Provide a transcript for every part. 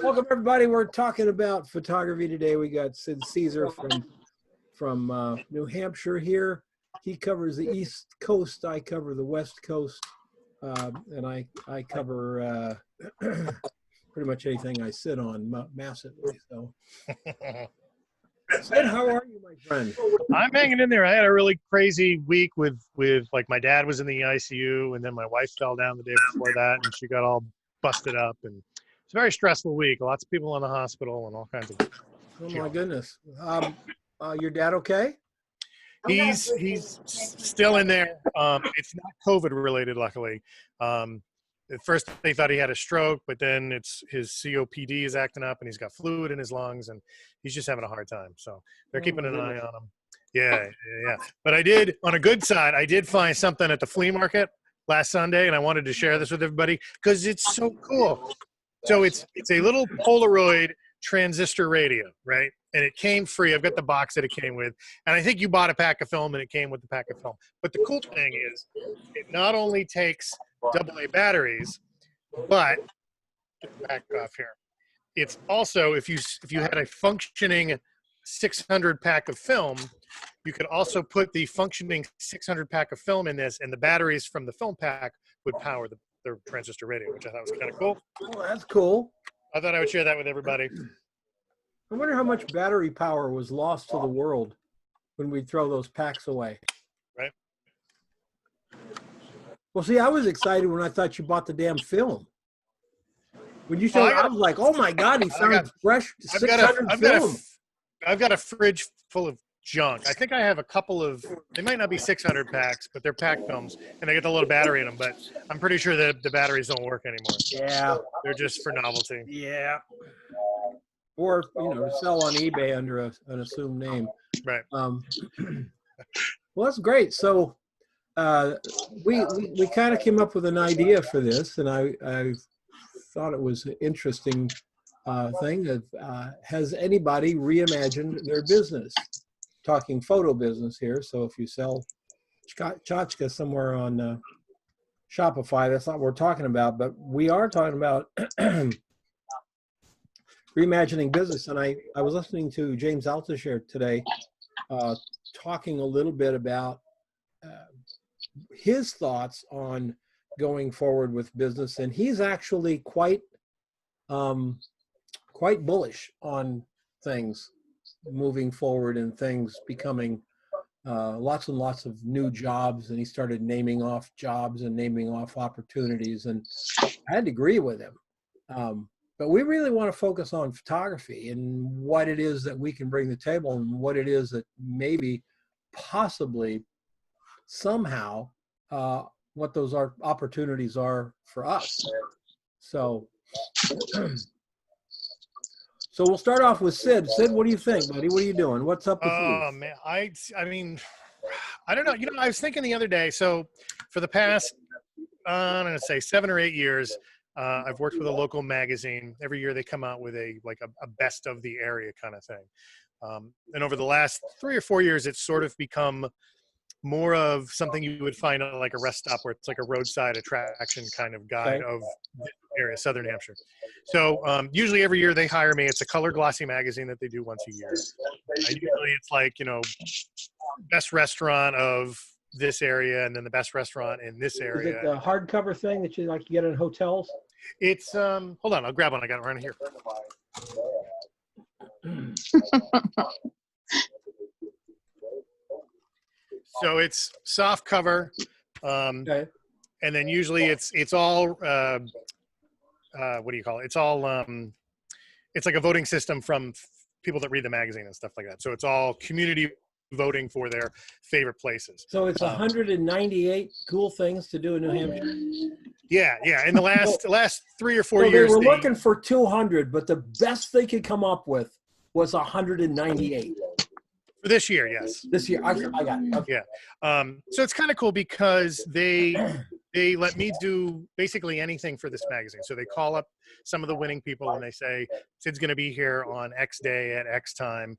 Welcome everybody. We're talking about photography today. We got Sid Ceaser from New Hampshire here. He covers the East Coast. I cover the West Coast, and I cover pretty much anything I sit on massively. So, Sid, how are you, my friend? I'm hanging in there. I had a really crazy week with like my dad was in the ICU, and then my wife fell down the day before that, and she got all busted up, and it's a very stressful week. Lots of people in the hospital and all kinds of. Oh my goodness. Your dad okay? He's still in there. It's not COVID related, luckily. At first they thought he had a stroke, but then it's his COPD is acting up, and he's got fluid in his lungs, and he's just having a hard time. So they're keeping an eye on him. Yeah. But I did, on a good side, I did find something at the flea market last Sunday, and I wanted to share this with everybody because it's so cool. So it's a little Polaroid transistor radio, right? And it came free. I've got the box that it came with. And I think you bought a pack of film and it came with the pack of film. But the cool thing is it not only takes AA batteries, but get the back off here. It's also, if you had a functioning 600 pack of film, you could also put the functioning 600 pack of film in this, and the batteries from the film pack would power the transistor radio, which I thought was kind of cool. Oh, that's cool. I thought I would share that with everybody. I wonder how much battery power was lost to the world when we throw those packs away. Right. Well, see, I was excited when I thought you bought the damn film. When you showed, I was like, "Oh my God, he found fresh 600 film." I've got a fridge full of junk. I think I have a couple of. They might not be 600 packs, but they're pack films, and they get a little battery in them. But I'm pretty sure that the batteries don't work anymore. Yeah, they're just for novelty. Yeah. Or sell on eBay under an assumed name. Right. Well, that's great. So we kind of came up with an idea for this, and I thought it was an interesting thing. Of has anybody reimagined their business? Talking photo business here. So if you sell tchotchke somewhere on Shopify, that's not what we're talking about. But we are talking about reimagining business. And I was listening to James Altucher today talking a little bit about his thoughts on going forward with business. And he's actually quite bullish on things moving forward and things becoming lots and lots of new jobs. And he started naming off jobs and naming off opportunities. And I had to agree with him. But we really want to focus on photography and what it is that we can bring to the table and what it is that maybe possibly somehow what those opportunities are for us. So we'll start off with Sid. Sid, what do you think, buddy? What are you doing? What's up with you? Oh, man. I mean, I don't know. I was thinking the other day, so for the past, I'm going to say 7 or 8 years, I've worked with a local magazine. Every year they come out with a best of the area kind of thing. And over the last 3 or 4 years, it's sort of become more of something you would find at like a rest stop, where it's like a roadside attraction kind of guide of the area, Southern Hampshire. So usually every year they hire me. It's a color glossy magazine that they do once a year. Usually it's like, best restaurant of this area, and then the best restaurant in this area. Is it the hardcover thing that you get in hotels? It's hold on, I'll grab one. I got it right here. So it's soft cover, Okay. and then usually it's all what do you call it? It's all it's like a voting system from people that read the magazine and stuff like that. So it's all community voting for their favorite places. So it's 198 cool things to do in New Hampshire. Yeah. In the last 3 or 4 years, they were looking for 200, but the best they could come up with was 198. For this year, yes. This year, I got it. Okay. Yeah. So it's kind of cool because they let me do basically anything for this magazine. So they call up some of the winning people and they say, Sid's going to be here on X day at X time.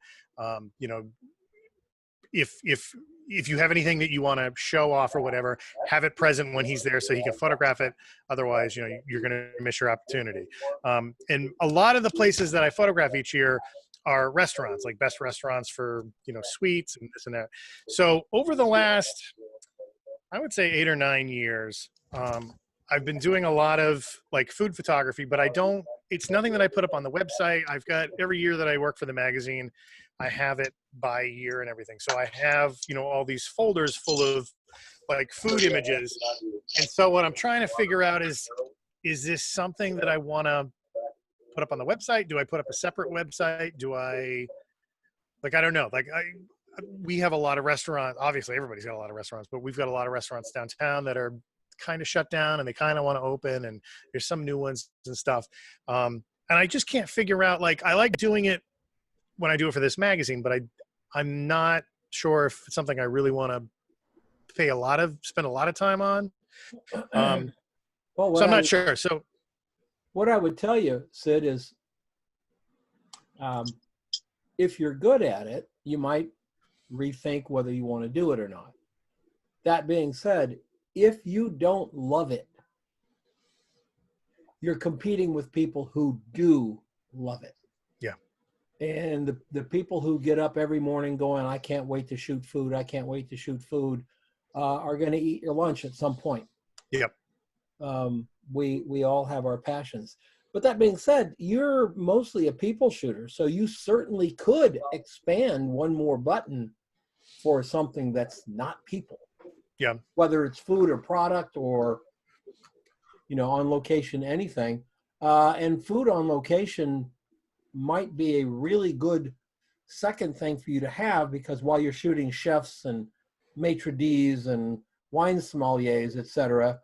If if you have anything that you want to show off or whatever, have it present when he's there so he can photograph it. Otherwise, you're going to miss your opportunity. And a lot of the places that I photograph each year are restaurants, like best restaurants for, sweets and this and that. So over the last, I would say 8 or 9 years, I've been doing a lot of like food photography, but it's nothing that I put up on the website. I've got every year that I work for the magazine, I have it by year and everything. So I have, all these folders full of like food images. And so what I'm trying to figure out is this something that I want to put up on the website? Do I put up a separate website? Do I, I don't know. We have a lot of restaurants. Obviously everybody's got a lot of restaurants, but we've got a lot of restaurants downtown that are kind of shut down and they kind of want to open, and there's some new ones and stuff. And I just can't figure out, I like doing it when I do it for this magazine, but I'm not sure if it's something I really want to spend a lot of time on. So I'm not sure. So what I would tell you, Sid, is if you're good at it, you might rethink whether you want to do it or not. That being said, if you don't love it, you're competing with people who do love it. Yeah. And the people who get up every morning going, I can't wait to shoot food, I can't wait to shoot food, are going to eat your lunch at some point. Yep. We all have our passions. But that being said, you're mostly a people shooter, so you certainly could expand one more button for something that's not people. Yeah. Whether it's food or product or, on location, anything. And food on location might be a really good second thing for you to have, because while you're shooting chefs and maitre d's and wine sommeliers, etc.,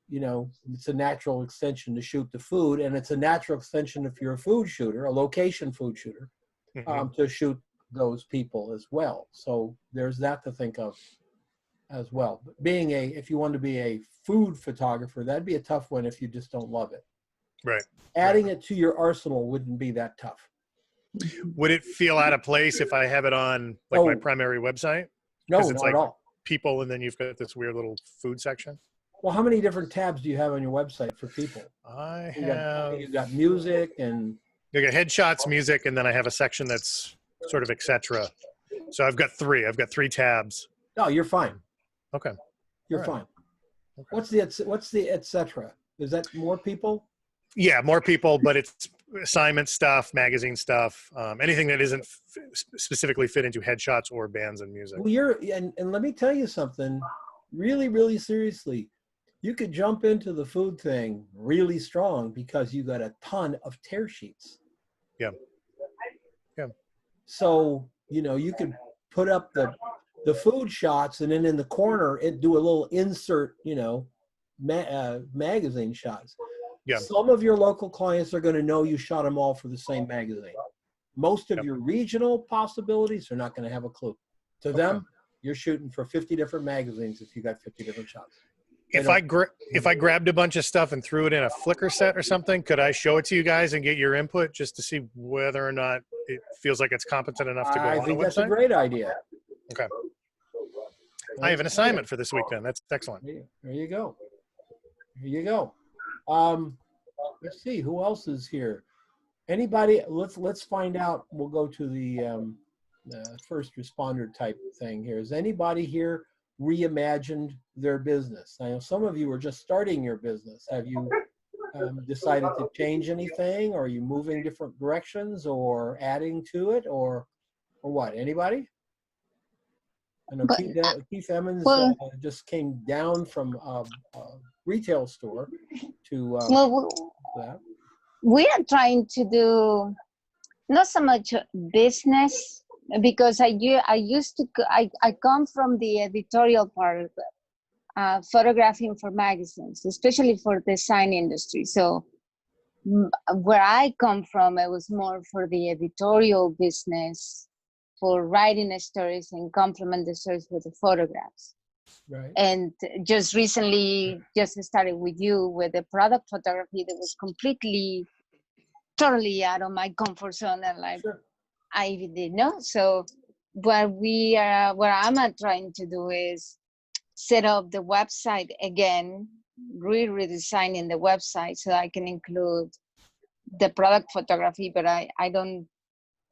it's a natural extension to shoot the food, and it's a natural extension if you're a food shooter, a location food shooter, to shoot those people as well. So there's that to think of as well. But if you want to be a food photographer, that'd be a tough one if you just don't love it. Right. Adding it to your arsenal wouldn't be that tough. Would it feel out of place if I have it on my primary website? No, it's not at all. People, and then you've got this weird little food section. Well, how many different tabs do you have on your website for people? You've got music and... You got headshots, music, and then I have a section that's sort of etc. So I've got 3 tabs. No, you're fine. Okay. You're fine. Okay. What's the etc.? Is that more people? Yeah, more people, but it's assignment stuff, magazine stuff, anything that isn't specifically fit into headshots or bands and music. Well, and let me tell you something really, really seriously. You could jump into the food thing really strong because you got a ton of tear sheets. Yeah. Yeah. So, you could put up the food shots, and then in the corner, do a little insert, magazine shots. Yeah. Some of your local clients are going to know you shot them all for the same magazine. Most of your regional possibilities are not going to have a clue. To them, you're shooting for 50 different magazines if you got 50 different shots. If I grabbed a bunch of stuff and threw it in a Flickr set or something, could I show it to you guys and get your input just to see whether or not it feels like it's competent enough to go on a website? I think that's a great idea. Okay. I have an assignment for this week then. That's excellent. There you go. There you go. Let's see who else is here. Anybody? Let's find out. We'll go to the first responder type thing here. Is anybody here reimagined their business? I know some of you are just starting your business. Have you decided to change anything? Or are you moving different directions or adding to it, or what? Anybody? I know Keith Emmons just came down from a retail store to that. We are trying to do not so much business, because I come from the editorial part of it, photographing for magazines, especially for design industry. So where I come from, it was more for the editorial business, for writing stories and complement the stories with the photographs. Right. And just recently, just started with you with the product photography that was totally out of my comfort zone, and Sure. I didn't know. So what I'm trying to do is set up the website again, redesigning the website so I can include the product photography, but I don't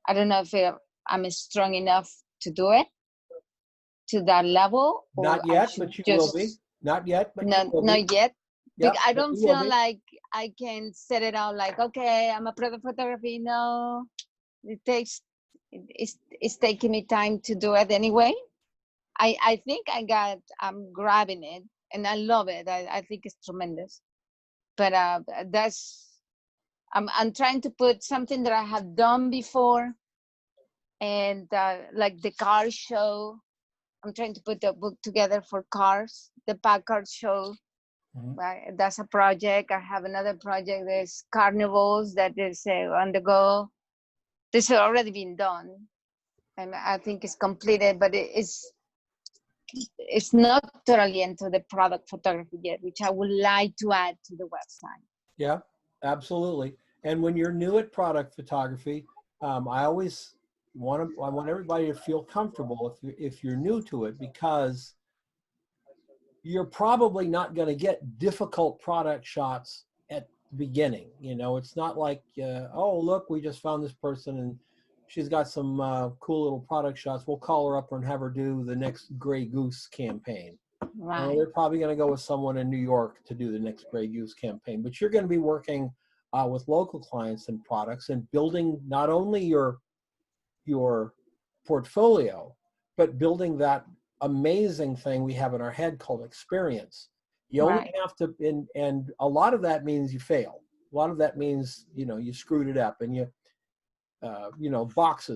know if I'm strong enough to do it to that level, or Not I yet, should but you will just be. Not yet, but you not will be. not yet. Yep, I but don't you will feel be. like I can set it out like, okay, I'm a product photography. No, it's taking me time to do it anyway. I think I'm grabbing it and I love it. I think it's tremendous. But I'm trying to put something that I have done before, and like the car show. I'm trying to put a book together for cars, the Packard show. Mhm. That's a project. I have another project. There's carnivals that is on the go. This has already been done, and I think it's completed, but it's not totally into the product photography yet, which I would like to add to the website. Yeah, absolutely. And when you're new at product photography, I always I want everybody to feel comfortable if you're new to it, because you're probably not going to get difficult product shots at the beginning. You know, it's not like, oh, look, we just found this person and she's got some cool little product shots. We'll call her up and have her do the next Grey Goose campaign. Right. They're probably going to go with someone in New York to do the next Grey Goose campaign. But you're going to be working with local clients and products and building not only your portfolio, but building that amazing thing we have in our head called experience. You only Right. have to, and a lot of that means you fail. A lot of that means, you know, you screwed it up, and you know, box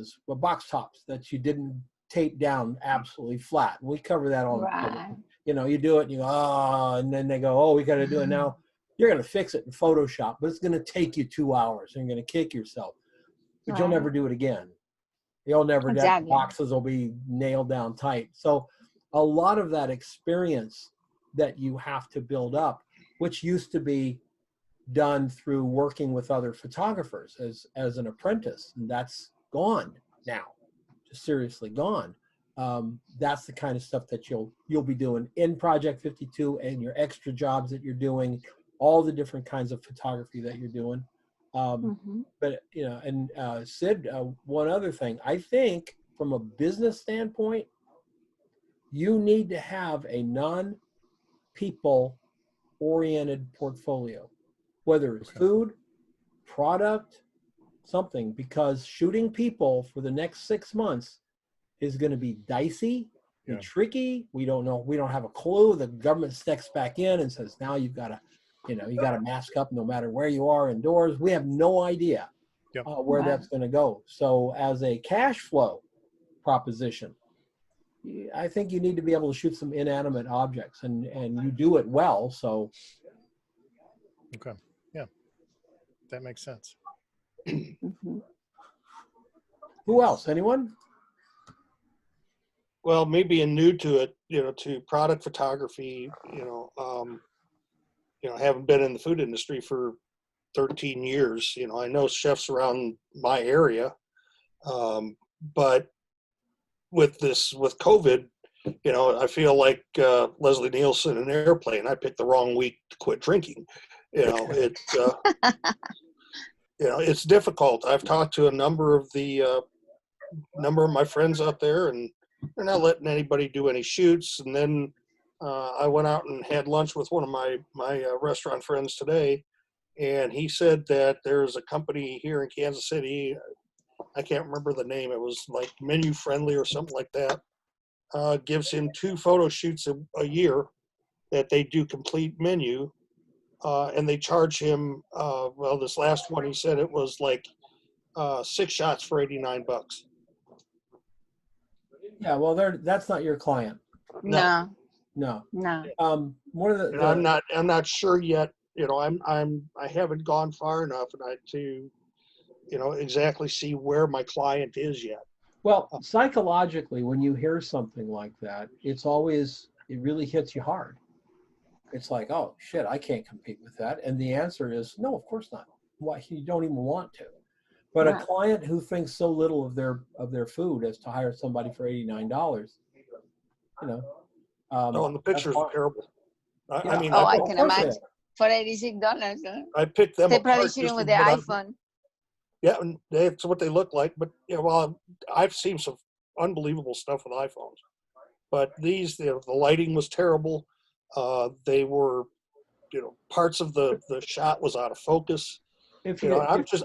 tops that you didn't tape down absolutely flat. We cover that all the time. Right. You know, you do it and you go, oh, and then they go, oh, we got to do it now. You're going to fix it in Photoshop, but it's going to take you 2 hours and you're going to kick yourself, but you'll Right. never do it again. You'll never, that Exactly. boxes will be nailed down tight. So a lot of that experience that you have to build up, which used to be done through working with other photographers as an apprentice, and that's gone now, just seriously gone. That's the kind of stuff that you'll be doing in Project 52 and your extra jobs that you're doing, all the different kinds of photography that you're doing. Mm-hmm. But you know, and Sid, one other thing, I think from a business standpoint, you need to have a non-people oriented portfolio, whether it's Okay. food, product, something, because shooting people for the next 6 months is going to be dicey and Yeah. tricky. We don't know. We don't have a clue. The government steps back in and says, now you've got to, you know, you got to mask up no matter where you are indoors. We have no idea Yep. where Right. that's going to go. So as a cash flow proposition, I think you need to be able to shoot some inanimate objects, and you do it well. So Okay. Yeah. That makes sense. Mm-hmm. who else? Anyone? Well, me being new to it, you know, to product photography, haven't been in the food industry for 13 years. You know, I know chefs around my area, but with COVID, you know, I feel like Leslie Nielsen in Airplane. I picked the wrong week to quit drinking. You know, it's difficult. I've talked to a number of my friends out there, and they're not letting anybody do any shoots. And then I went out and had lunch with one of my restaurant friends today, and he said that there's a company here in Kansas City. I can't remember the name. It was like Menu Friendly or something like that. Gives him 2 photo shoots a year that they do complete menu, and they charge him. Well, this last one, he said it was like 6 shots for $89. Yeah, well, that's not your client. No. No. No. One of And I'm not sure yet. You know, I haven't gone far enough to, exactly see where my client is yet. Well, psychologically, when you hear something like that, it really hits you hard. It's like, oh shit, I can't compete with that. And the answer is no, of course not. Why? You don't even want to. But a Right. client who thinks so little of their food as to hire somebody for $89, you know, Oh, and the that's pictures fine. are terrible. I Yeah. mean, Oh, I Of can course they imagine. For $86, huh? I picked them They probably apart shooting just with from the what I've, iPhone. yeah, and that's what they look like. But yeah, well, I've seen some unbelievable stuff with iPhones. But these, the lighting was terrible. They were, parts of the shot was out of focus. If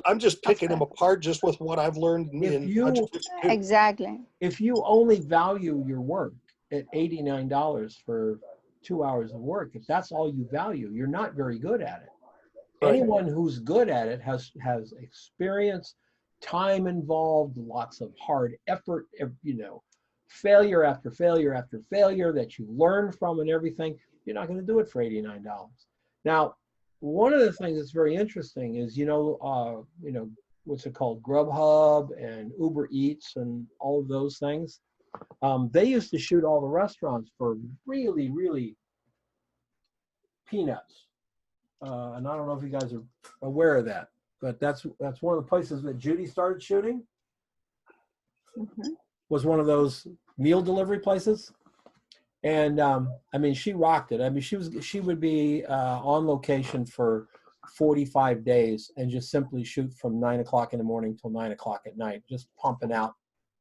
I'm just picking them Okay. apart just with what I've learned If in you- budget 52. Exactly. if you only value your work at $89 for 2 hours of work, if that's all you value, you're not very good at it. Right. Anyone who's good at it has experience, time involved, lots of hard effort, failure after failure after failure that you learn from and everything. You're not going to do it for $89. Now, one of the things that's very interesting is, what's it called? Grubhub and Uber Eats and all of those things. They used to shoot all the restaurants for really, really peanuts. And I don't know if you guys are aware of that, but that's one of the places that Judy started shooting, Mhm. was one of those meal delivery places. And I mean, she rocked it. I mean, she would be on location for 45 days and just simply shoot from 9 o'clock in the morning till 9 o'clock at night, just pumping out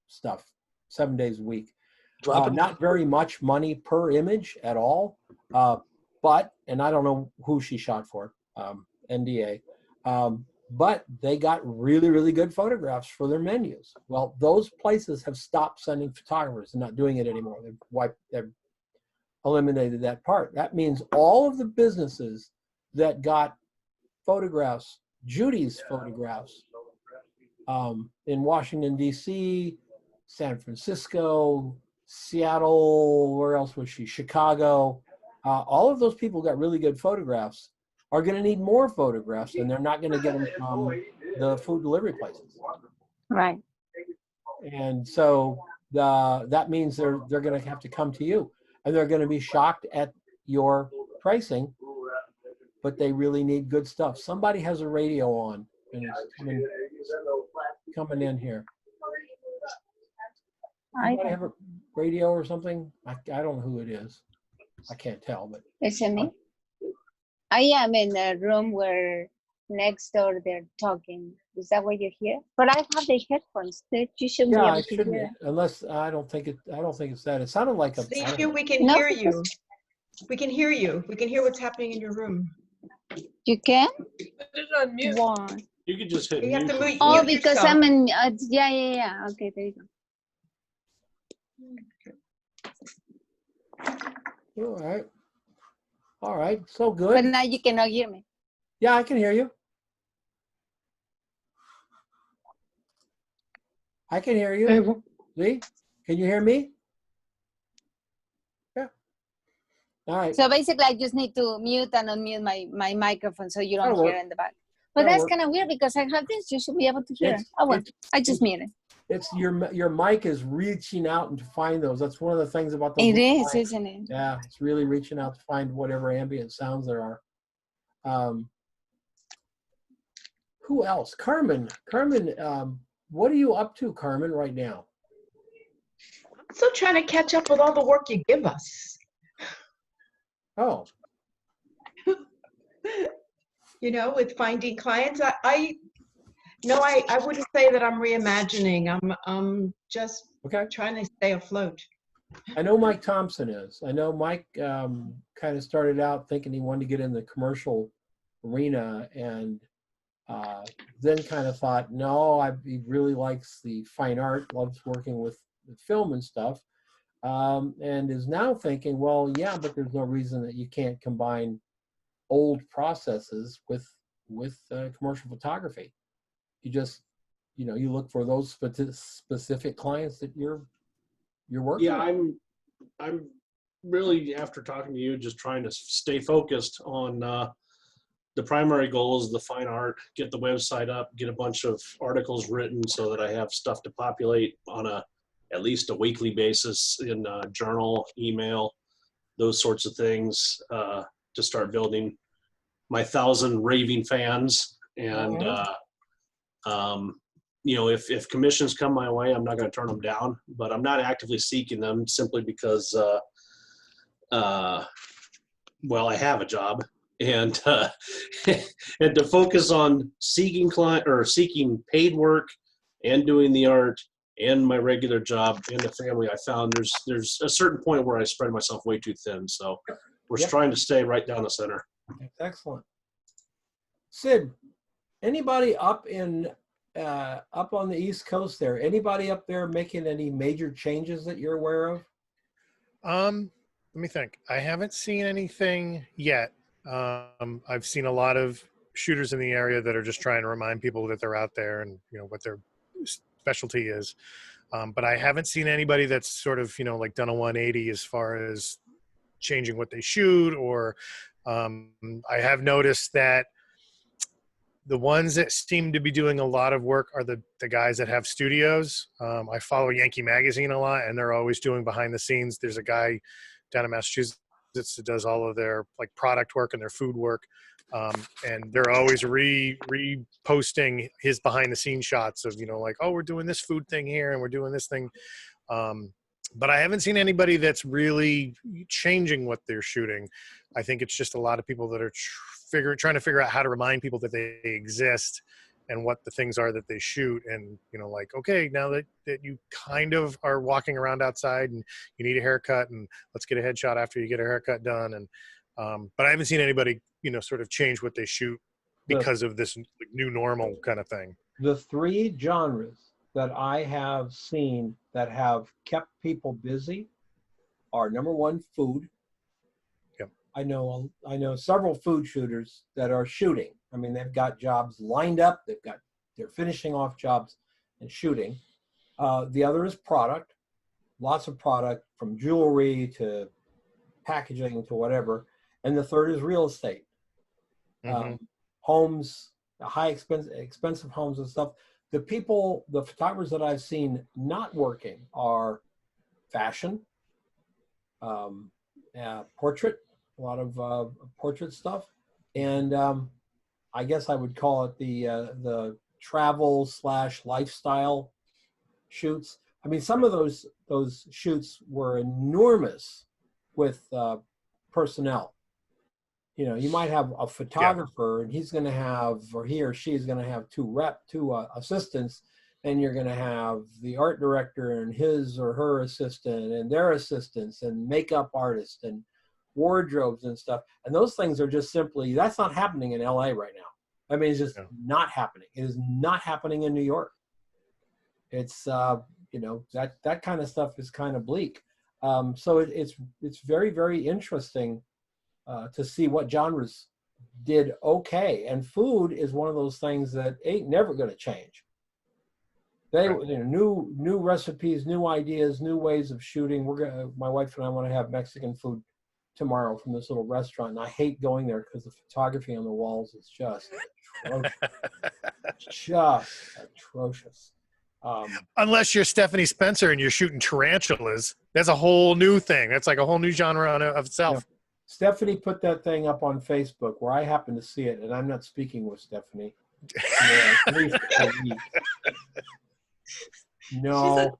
stuff 7 days a week. Dropping Not very much money per image at all, but, and I don't know who she shot for, NDA, but they got really, really good photographs for their menus. Well, those places have stopped sending photographers and not doing it anymore. They've eliminated that part. That means all of the businesses that got photographs, Judy's photographs, in Washington, D.C., San Francisco, Seattle, where else was she? Chicago. All of those people got really good photographs, are going to need more photographs, and they're not going to get them from the food delivery places. Right. And so that means they're going to have to come to you, and they're going to be shocked at your pricing, but they really need good stuff. Somebody has a radio on, and it's coming in here. Somebody have a radio or something? I don't know who it is. I can't tell, but Is it me? I am in a room where next door they're talking. Is that what you hear? But I have the headphones. You should be yeah, able I to shouldn't. hear. Unless I don't think it's that. It sounded like a. I don't Steve, know. we can No, hear you. We can hear you. We can hear what's happening in your room. You can? Put it on mute. Why? You could just hit You have mute. to mute, Oh, mute because yourself. I'm in. Yeah. Okay, there you go. All right. So But good. now you cannot hear me. Yeah, I can hear you. I can hear you. Lee, can you hear me? Yeah. All right. So basically, I just need to mute and unmute my microphone so you don't That'll hear work. in the back. But That'll that's work. kind of weird because I have this. You should be able to hear. It's- Oh, well, it's- I just muted. It's your mic is reaching out and to find those. That's one of the things about those. It little is, mics. isn't it? Yeah, it's really reaching out to find whatever ambient sounds there are. Who else? Carmen, what are you up to, Carmen, right now? I'm still trying to catch up with all the work you give us. Oh, With finding clients. I wouldn't say that I'm reimagining. I'm just okay. trying to stay afloat. I know Mike Thompson is. I know Mike kind of started out thinking he wanted to get in the commercial arena, and then kind of thought, no, he really likes the fine art, loves working with film and stuff, and is now thinking, well, yeah, but there's no reason that you can't combine old processes with commercial photography. You just, you look for those specific clients that you're working Yeah, with. I'm really, after talking to you, just trying to stay focused on the primary goal is the fine art, get the website up, get a bunch of articles written so that I have stuff to populate on at least a weekly basis in journal, email, those sorts of things, to start building my 1,000 raving fans. And if commissions come my way, I'm not going to turn them down, but I'm not actively seeking them simply because, well, I have a job, and and to focus on seeking paid work and doing the art and my regular job and the family, I found there's a certain point where I spread myself way too thin. So we're trying to stay right down the center. Excellent. Sid, anybody up on the East Coast there? Anybody up there making any major changes that you're aware of? Let me think. I haven't seen anything yet. I've seen a lot of shooters in the area that are just trying to remind people that they're out there and what their specialty is. But I haven't seen anybody that's sort of like done a 180 as far as changing what they shoot. Or I have noticed that the ones that seem to be doing a lot of work are the guys that have studios. I follow Yankee Magazine a lot, and they're always doing behind the scenes. There's a guy down in Massachusetts that does all of their like product work and their food work. And they're always reposting his behind the scenes shots of, like, oh, we're doing this food thing here and we're doing this thing. But I haven't seen anybody that's really changing what they're shooting. I think it's just a lot of people that are trying to figure out how to remind people that they exist and what the things are that they shoot. And, like, okay, now that you kind of are walking around outside and you need a haircut, and let's get a headshot after you get a haircut done. And, but I haven't seen anybody, sort of change what they shoot because of this new normal kind of thing. The three genres that I have seen that have kept people busy are, number one, food. Yep. I know several food shooters that are shooting. I mean, they've got jobs lined up. They're finishing off jobs and shooting. The other is product. Lots of product, from jewelry to packaging to whatever. And the third is real estate. Mm-hmm. Homes, expensive homes and stuff. The photographers that I've seen not working are fashion, portrait, a lot of portrait stuff, and I guess I would call it the travel / lifestyle shoots. I mean, some of those shoots were enormous with personnel. You might have a photographer, and he's going to have, or he or she is going to have two assistants, and you're going to have the art director and his or her assistant and their assistants and makeup artists and wardrobes and stuff. And those things are just simply, that's not happening in LA right now. I mean, it's just not happening. It is not happening in New York. It's, that kind of stuff is kind of bleak. So it's very, very interesting to see what genres did okay. And food is one of those things that ain't never going to change. New recipes, new ideas, new ways of shooting. My wife and I want to have Mexican food tomorrow from this little restaurant, and I hate going there because the photography on the walls is just atrocious. Unless you're Stephanie Spencer and you're shooting tarantulas, that's a whole new thing. That's like a whole new genre of itself. Yeah. Stephanie put that thing up on Facebook where I happened to see it, and I'm not speaking with Stephanie. No.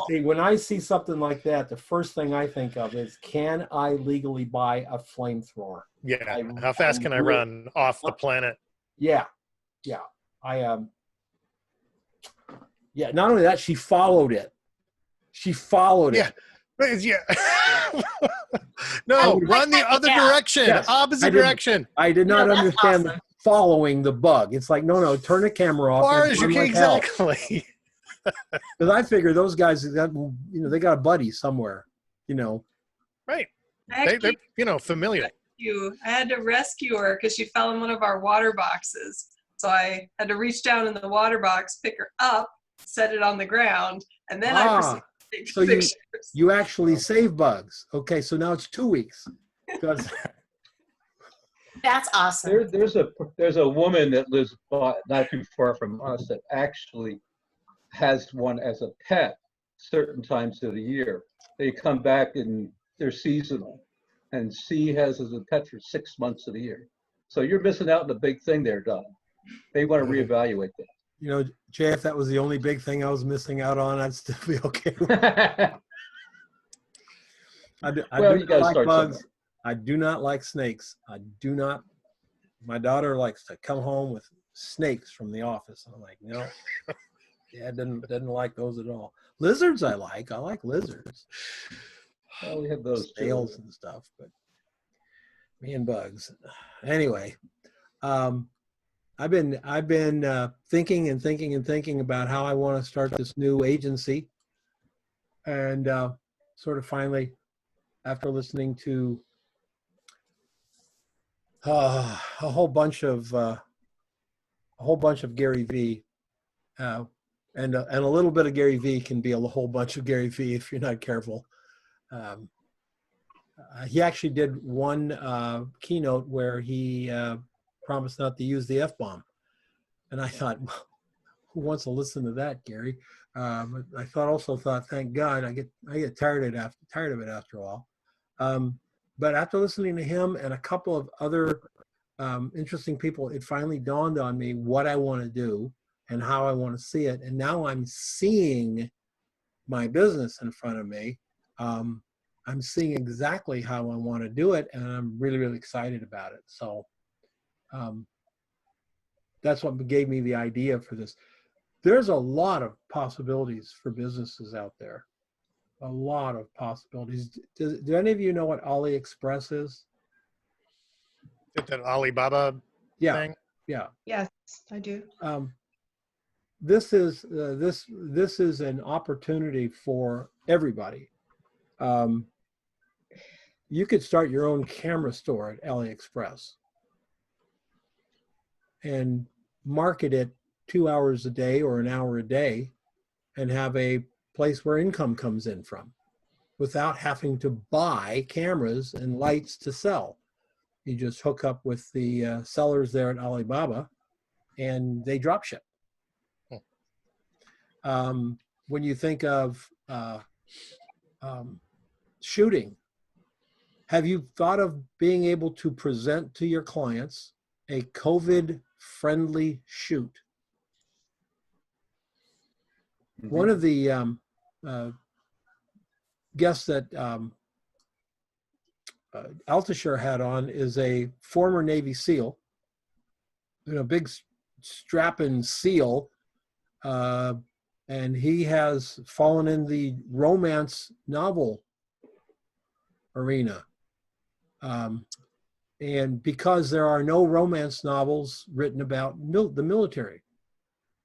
See, when I see something like that, the first thing I think of is, can I legally buy a flamethrower? Yeah. How fast can I run off the planet? Yeah. Not only that, she followed it. Yeah. No, run the other direction, yes. opposite direction. I did not understand the following the bug. It's like, no, turn the camera off. Far as you can, exactly. Because I figure those guys, they got a buddy somewhere, Right. They're familiar. I had to rescue her because she fell in one of our water boxes. So I had to reach down in the water box, pick her up, set it on the ground, and then I proceeded to take pictures. You actually save bugs. Okay, so now it's 2 weeks. That's awesome. There's a woman that lives not too far from us that actually has one as a pet certain times of the year. They come back and they're seasonal, and she has as a pet for 6 months of the year. So you're missing out on the big thing there, Don. They want to reevaluate that. You know, Jay, if that was the only big thing I was missing out on, I'd still be okay with it. I do Well, you not gotta like start bugs. somewhere. I do not like snakes. I do not. My daughter likes to come home with snakes from the office. I'm like, no, yeah, doesn't like those at all. Lizards, I like. I like lizards, Well, we have those too. snails and stuff, but me and bugs. Anyway, I've been thinking and thinking and thinking about how I want to start this new agency, and sort of finally, after listening to a whole bunch of Gary V, and a little bit of Gary V can be a whole bunch of Gary V if you're not careful. He actually did one keynote where he promised not to use the F-bomb, and I thought, well, who wants to listen to that, Gary? But I also thought, thank God, I get tired of it after a while. But after listening to him and a couple of other interesting people, it finally dawned on me what I want to do and how I want to see it. And now I'm seeing my business in front of me. I'm seeing exactly how I want to do it, and I'm really, really excited about it. So that's what gave me the idea for this. There's a lot of possibilities for businesses out there. A lot of possibilities. Do any of you know what AliExpress is? Is that Alibaba Yeah, thing? yeah. Yes, I do. This is this is an opportunity for everybody. You could start your own camera store at AliExpress and market it 2 hours a day or an hour a day, and have a place where income comes in from, without having to buy cameras and lights to sell. You just hook up with the sellers there at Alibaba, and they drop ship. When you think of shooting, have you thought of being able to present to your clients a COVID-friendly shoot? Mm-hmm. One of the guests that Altucher had on is a former Navy SEAL, big strapping SEAL, and he has fallen in the romance novel arena. And because there are no romance novels written about the military,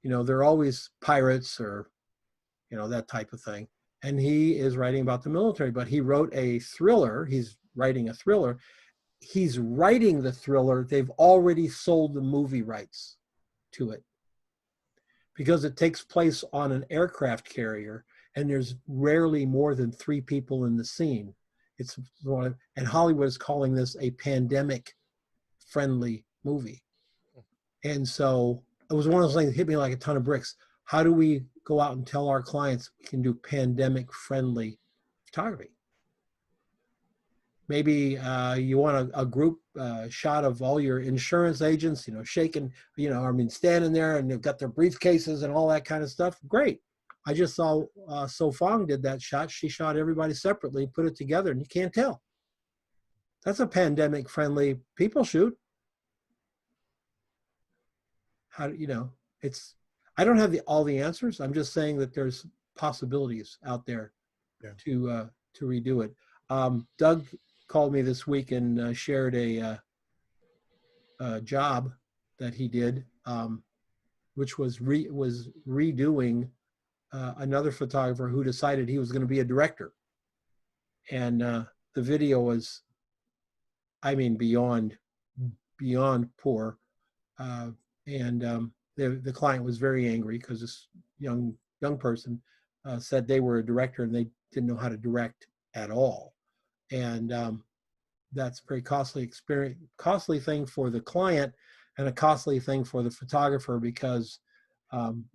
they're always pirates or, that type of thing. And he is writing about the military, but he wrote a thriller. He's writing a thriller. He's writing the thriller. They've already sold the movie rights to it because it takes place on an aircraft carrier, and there's rarely more than 3 people in the scene. And Hollywood is calling this a pandemic-friendly movie. And so it was one of those things that hit me like a ton of bricks. How do we go out and tell our clients we can do pandemic-friendly photography? Maybe you want a group shot of all your insurance agents, shaking, standing there, and they've got their briefcases and all that kind of stuff. Great. I just saw So Fong did that shot. She shot everybody separately, put it together, and you can't tell. That's a pandemic-friendly people shoot. How it's. I don't have all the answers. I'm just saying that there's possibilities out there to redo it. Doug called me this week and shared a job that he did, which was redoing another photographer who decided he was going to be a director. And the video was, beyond poor. And the client was very angry because this young person said they were a director and they didn't know how to direct at all. And that's a very costly thing for the client, and a costly thing for the photographer, because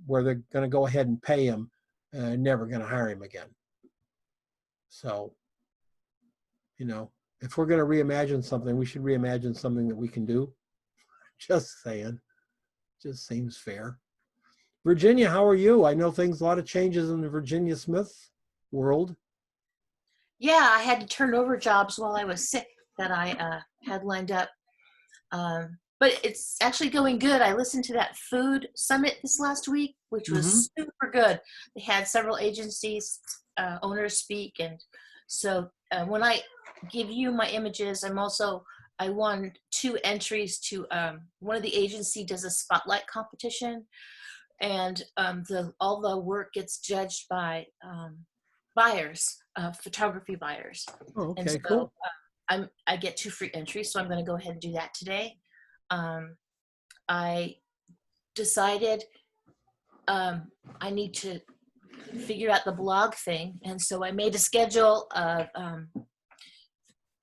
where they're going to go ahead and pay him, never going to hire him again. So, if we're going to reimagine something, we should reimagine something that we can do. Just saying. Just seems fair. Virginia, how are you? I know a lot of changes in the Virginia Smith world. Yeah, I had to turn over jobs while I was sick that I had lined up. But it's actually going good. I listened to that food summit this last week, which was super good. They had several agencies, owners speak. And so when I give you my images, I won 2 entries to one of the agency does a spotlight competition. And all the work gets judged by buyers, photography buyers. Oh, And okay, so cool. I get 2 free entries, so I'm going to go ahead and do that today. I decided I need to figure out the blog thing, and so I made a schedule of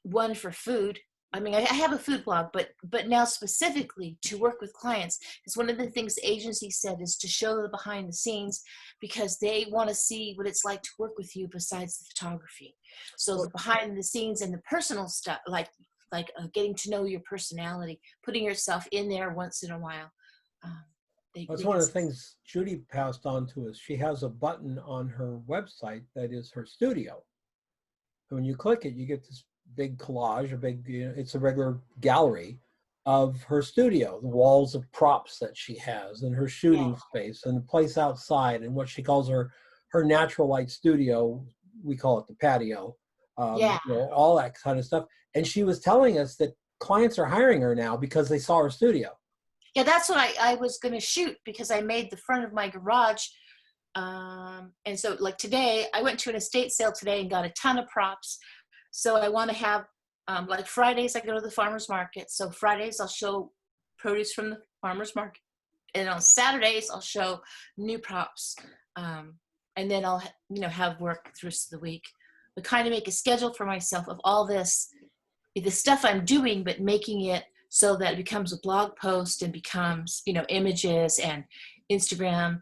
one for food. I mean, I have a food blog, but now specifically to work with clients, because one of the things the agency said is to show the behind the scenes, because they want to see what it's like to work with you besides the photography. So the behind the scenes and the personal stuff, like getting to know your personality, putting yourself in there once in a while. That's one of the things Judy passed on to us. She has a button on her website that is her studio. And when you click it, you get this big collage, it's a regular gallery of her studio, the walls of props that she has, and her shooting space, and the place outside, and what she calls her natural light studio. We call it the patio. All that kind of stuff. And she was telling us that clients are hiring her now because they saw her studio. Yeah, that's what I was going to shoot, because I made the front of my garage. And so like today, I went to an estate sale today and got a ton of props. So I want to have, like Fridays, I go to the farmer's market. So Fridays, I'll show produce from the farmer's market. And on Saturdays, I'll show new props. And then I'll, have work through the week. But kind of make a schedule for myself of all this, the stuff I'm doing, but making it so that it becomes a blog post and becomes, images and Instagram.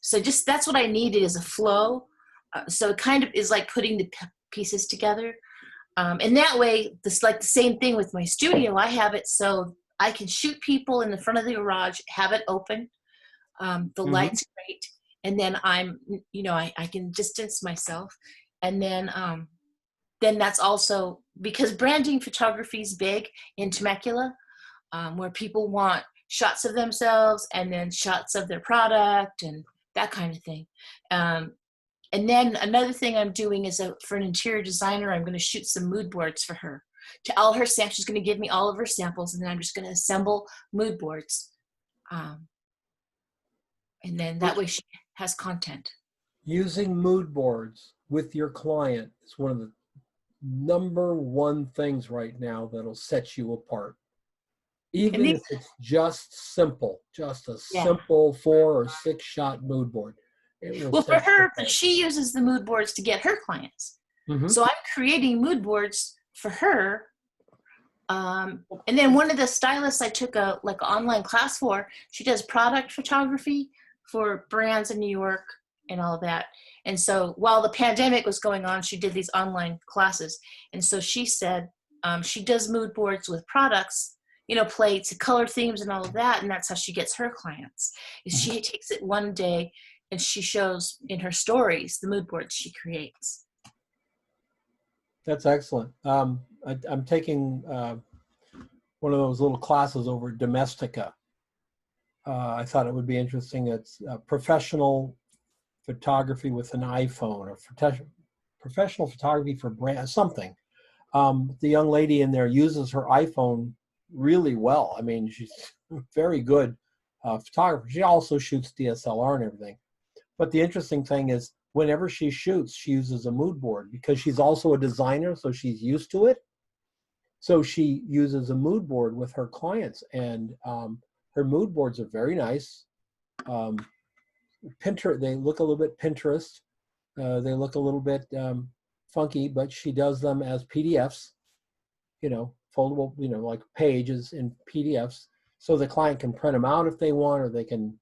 So just, that's what I needed, is a flow. So it kind of is like putting the pieces together. And that way, this like the same thing with my studio. I have it so I can shoot people in the front of the garage, have it open. The light's great. And then I'm, I can distance myself. And then that's also, because branding photography is big in Temecula, where people want shots of themselves and then shots of their product and that kind of thing. And then another thing I'm doing is for an interior designer, I'm going to shoot some mood boards for her. To all her samples, she's going to give me all of her samples, and then I'm just going to assemble mood boards. And then that way she has content. Using mood boards with your client is one of the number one things right now that'll set you apart. Even if it's just simple, just a simple 4 or 6 shot mood board. Well, for her, she uses the mood boards to get her clients. So I'm creating mood boards for her. And then one of the stylists I took an online class for, she does product photography for brands in New York and all of that. And so while the pandemic was going on, she did these online classes. And so she said she does mood boards with products, plates and color themes and all of that. And that's how she gets her clients. She takes it one day and she shows in her stories the mood boards she creates. That's excellent. I'm taking one of those little classes over at Domestika. I thought it would be interesting. It's professional photography with an iPhone, or professional photography for brand something. The young lady in there uses her iPhone really well. I mean, she's very good photographer. She also shoots DSLR and everything. But the interesting thing is, whenever she shoots, she uses a mood board, because she's also a designer, so she's used to it. So she uses a mood board with her clients, and her mood boards are very nice. Pinterest, they look a little bit Pinterest. They look a little bit funky, but she does them as PDFs, foldable, like pages in PDFs, so the client can print them out if they want, or they can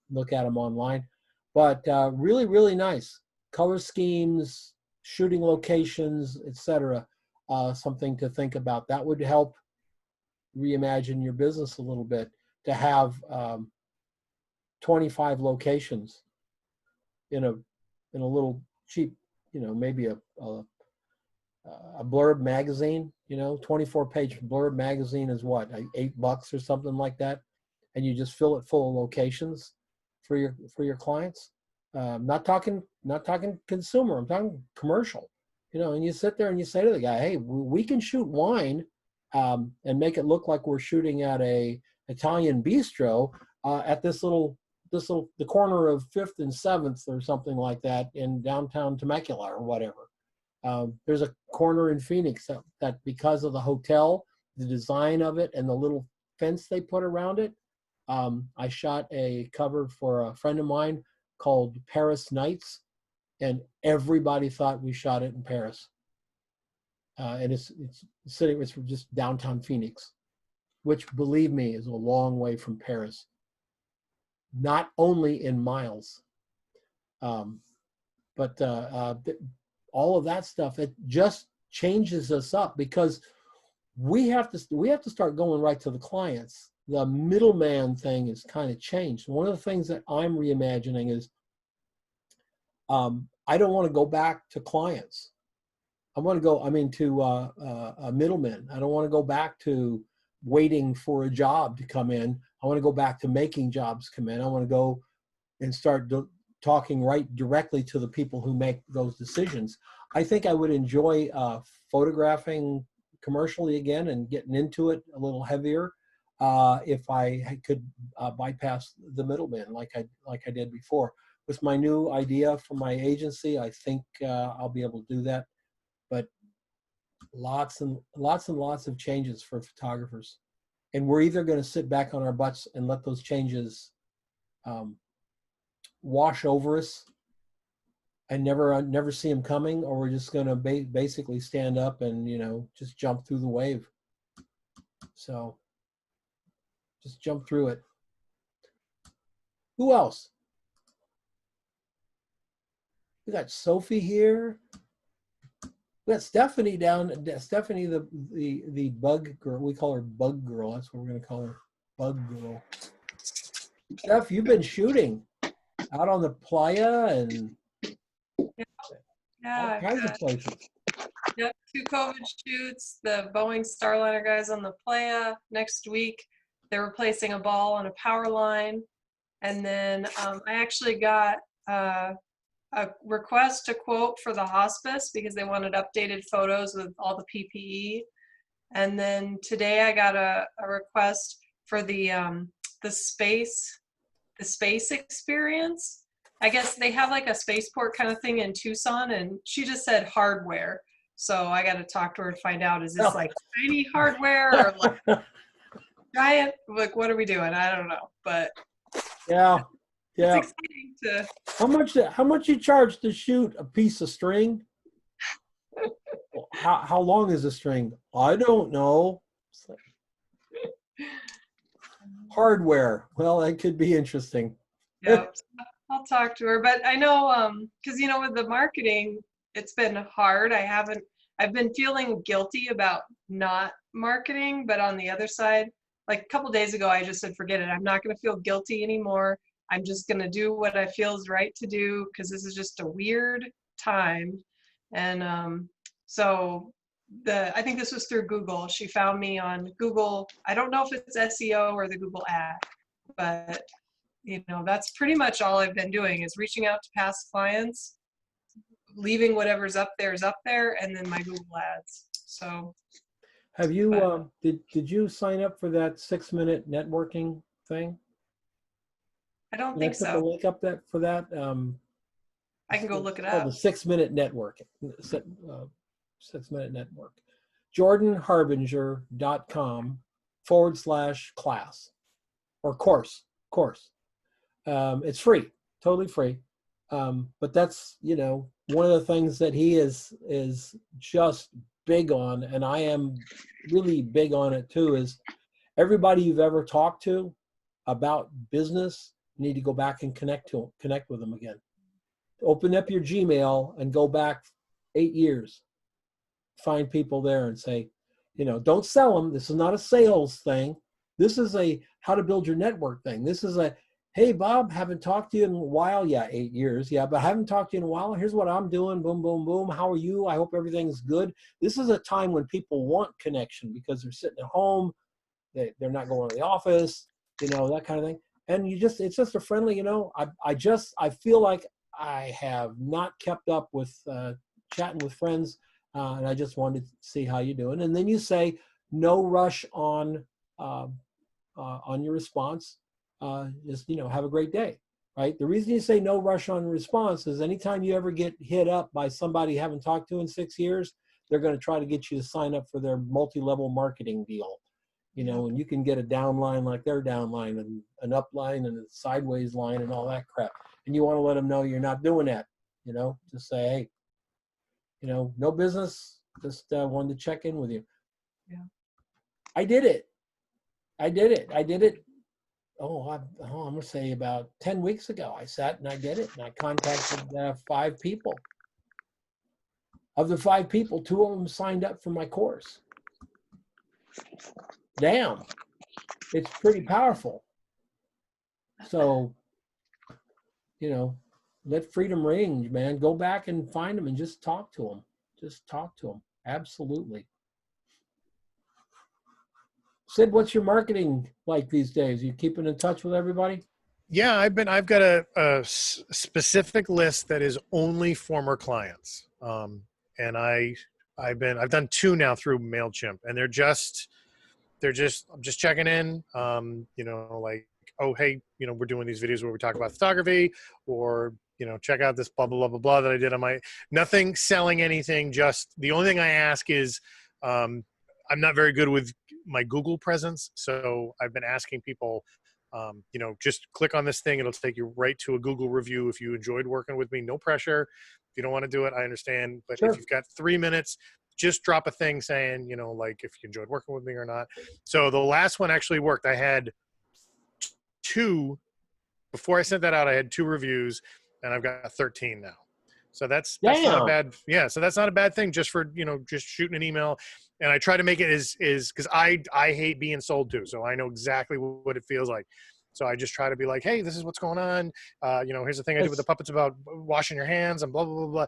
look at them online. But really, really nice. Color schemes, shooting locations, etc. Something to think about. That would help reimagine your business a little bit, to have 25 locations in a little cheap, maybe a blurb magazine, 24-page blurb magazine is what, like $8 or something like that, and you just fill it full of locations for your clients. Not talking consumer, I'm talking commercial. And you sit there and you say to the guy, hey, we can shoot wine and make it look like we're shooting at a Italian bistro at the corner of 5th and 7th or something like that in downtown Temecula or whatever. There's a corner in Phoenix that because of the hotel, the design of it, and the little fence they put around it, I shot a cover for a friend of mine called Paris Nights, and everybody thought we shot it in Paris. And it's just downtown Phoenix, which, believe me, is a long way from Paris. Not only in miles, but all of that stuff, it just changes us up because we have to start going right to the clients. The middleman thing is kind of changed. One of the things that I'm reimagining is I don't want to go back to clients. I want to go, to middlemen. I don't want to go back to waiting for a job to come in. I want to go back to making jobs come in. I want to go and start talking right directly to the people who make those decisions. I think I would enjoy photographing commercially again and getting into it a little heavier if I could bypass the middleman like I did before. With my new idea for my agency, I think I'll be able to do that. But lots and lots of changes for photographers. And we're either going to sit back on our butts and let those changes wash over us and never see them coming, or we're just going to basically stand up and, just jump through the wave. So just jump through it. Who else? We got Sophie here. We got Stephanie Stephanie, the bug girl. We call her Bug Girl. That's what we're going to call her, Bug Girl. Steph, you've been shooting out on the playa and all kinds of places. Yep, 2 COVID shoots. The Boeing Starliner guys on the playa. Next week, they're replacing a ball on a power line. And then I actually got a request to quote for the hospice because they wanted updated photos with all the PPE. And then today I got a request for the space experience. I guess they have like a spaceport kind of thing in Tucson, and she just said hardware. So I got to talk to her to find out, is this like tiny hardware or like giant? Like, what are we doing? I don't know, but yeah. It's exciting to. How much you charge to shoot a piece of string? How long is a string? I don't know. Hardware. Well, that could be interesting. Yep. I'll talk to her, but I know, because with the marketing, it's been hard. I've been feeling guilty about not marketing, but on the other side, like a couple days ago, I just said, forget it. I'm not going to feel guilty anymore. I'm just going to do what I feel is right to do because this is just a weird time. And so I think this was through Google. She found me on Google. I don't know if it's SEO or the Google ad, but that's pretty much all I've been doing is reaching out to past clients, leaving whatever's up there is up there, and then my Google ads. So have you did you sign up for that 6-minute networking thing? I don't think so. Put the link up for that. I can go look it up. The 6-minute networking. 6-minute network. jordanharbinger.com/class or course. It's free, totally free. But that's, one of the things that he is just big on, and I am really big on it too, is everybody you've ever talked to about business, you need to go back and connect with them again. Open up your Gmail and go back 8 years. Find people there and say, don't sell them. This is not a sales thing. This is a how to build your network thing. This is a, hey, Bob, haven't talked to you in a while. Yeah, 8 years. Yeah, but haven't talked to you in a while. Here's what I'm doing. Boom, boom, boom. How are you? I hope everything's good. This is a time when people want connection because they're sitting at home. They're not going to the office, that kind of thing. And it's just a friendly, I feel like I have not kept up with chatting with friends, and I just wanted to see how you're doing. And then you say, no rush on your response. Just, have a great day, right? The reason you say no rush on response is anytime you ever get hit up by somebody you haven't talked to in 6 years, they're going to try to get you to sign up for their multi-level marketing deal. And you can get a down line like their down line and an up line and a sideways line and all that crap. And you want to let them know you're not doing that, just say, hey, no business, just wanted to check in with you. Yeah. I did it. I'm going to say about 10 weeks ago, I sat and I did it. And I contacted 5 people. Of the 5 people, 2 of them signed up for my course. Damn, it's pretty powerful. So, let freedom ring, man. Go back and find them and just talk to them. Absolutely. Sid, what's your marketing like these days? You keeping in touch with everybody? Yeah, I've got a specific list that is only former clients. And I've done 2 now through MailChimp, and I'm just checking in, like, oh, hey, we're doing these videos where we talk about photography, or, check out this blah, blah, blah, blah, blah that I did on nothing selling anything. Just the only thing I ask is, I'm not very good with my Google presence. So I've been asking people, just click on this thing. It'll take you right to a Google review. If you enjoyed working with me, no pressure. If you don't want to do it, I understand. But Sure. If you've got 3 minutes, just drop a thing saying, like if you enjoyed working with me or not. So the last one actually worked. I had 2, before I sent that out, I had 2 reviews, and I've got 13 now. So that's not a bad, so that's not a bad thing just for, just shooting an email. And I try to make it because I hate being sold to. So I know exactly what it feels like. So I just try to be like, hey, this is what's going on. Here's the thing I did with the puppets about washing your hands and blah, blah, blah, blah.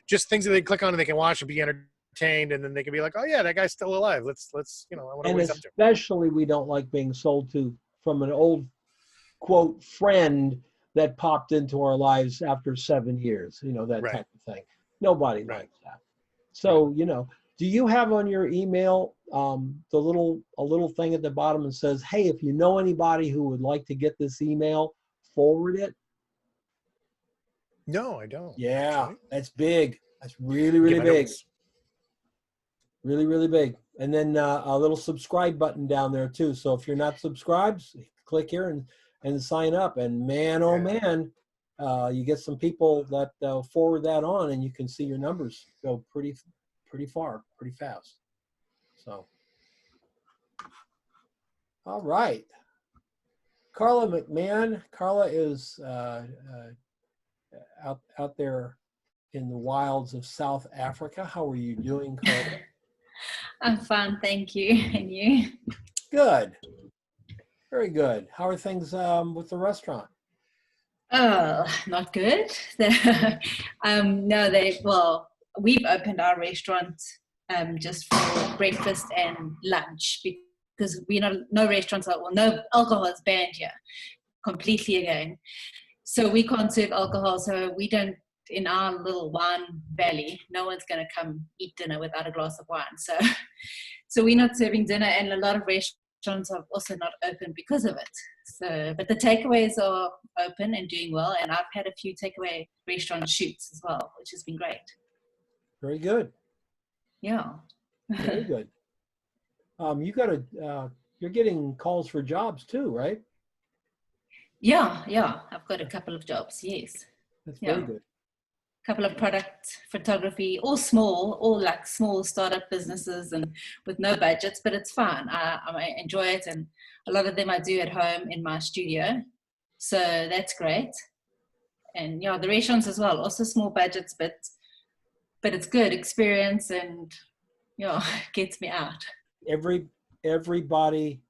Just things that they click on and they can watch and be entertained. And then they can be like, oh yeah, that guy's still alive. Let's I want to know what he's up to. Especially we don't like being sold to from an old quote friend that popped into our lives after 7 years, that Right. type of thing. Nobody likes that. So, do you have on your email a little thing at the bottom that says, hey, if you know anybody who would like to get this email, forward it? No, I don't. Yeah, actually. that's big. That's really, really big. Really, really big. And then a little subscribe button down there too. So if you're not subscribed, click here and sign up. And man, oh man, you get some people that forward that on, and you can see your numbers go pretty far, pretty fast. So, all right. Carla McMahon. Carla is out there in the wilds of South Africa. How are you doing, Carla? I'm fine, thank you. And you? Good. Very good. How are things with the restaurant? Oh, not good. No, we've opened our restaurant just for breakfast and lunch because no restaurants no alcohol is banned here completely again. So we can't serve alcohol. So we don't, in our little wine valley, no one's going to come eat dinner without a glass of wine. So we're not serving dinner, and a lot of restaurants are also not open because of it. So, but the takeaways are open and doing well, and I've had a few takeaway restaurant shoots as well, which has been great. Very good. Yeah. Very good. You're getting calls for jobs too, right? Yeah. I've got a couple of jobs. Yes. That's very good. Couple of product photography, all like small startup businesses and with no budgets, but it's fun. I enjoy it, and a lot of them I do at home in my studio, so that's great. And the restaurants as well, also small budgets, but it's good experience, and gets me out. Everybody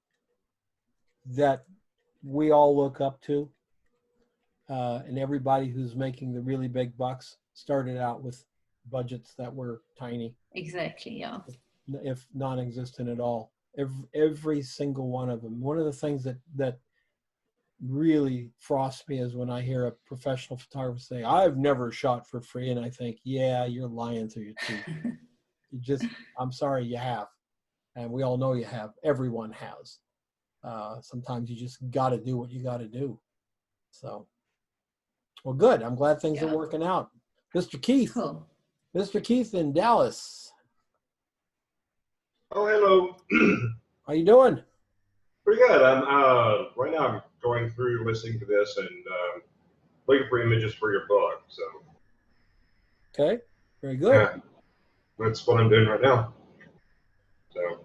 that we all look up to and everybody who's making the really big bucks started out with budgets that were tiny, Exactly. Yeah. if non-existent at all. Every single one of them. One of the things that really frosts me is when I hear a professional photographer say, "I've never shot for free," and I think, yeah, you're lying through your teeth. I'm sorry, you have, and we all know you have. Everyone has. Sometimes you just got to do what you got to do. So, well, good. I'm glad things are working out. Mr. Keith. Cool. Mr. Keith in Dallas. Oh, hello. How you doing? Pretty good. I'm right now. I'm going through listening to this and looking for images for your book. So. Okay. Very good. Yeah, that's what I'm doing right now. So.